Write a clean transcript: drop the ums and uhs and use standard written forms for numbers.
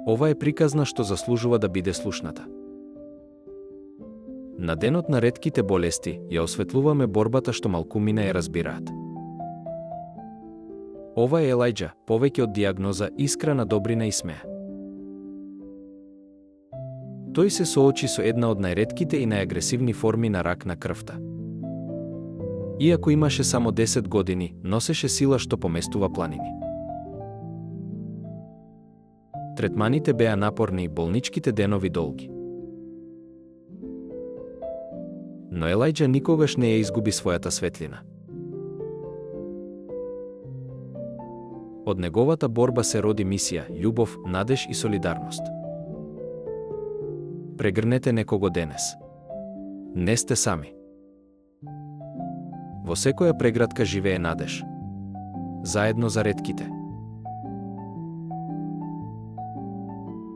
Ова е приказна што заслужува да биде слушната. На денот на ретките болести ја осветлуваме борбата што малкумина ја разбираат. Ова е Елајџа, повеќе од диагноза, искрена добрина и смеа. Тој се соочи со една од најретките и најагресивни форми на рак на крвта. Иако имаше само 10 години, носеше сила што поместува планини. Третманите беа напорни и болничките денови долги. Но Елајџа никогаш не ја изгуби својата светлина. Од неговата борба се роди мисија, љубов, надеж и солидарност. Прегрнете некого денес. Не сте сами. Во секоја преградка живее надеж. Заедно за ретките.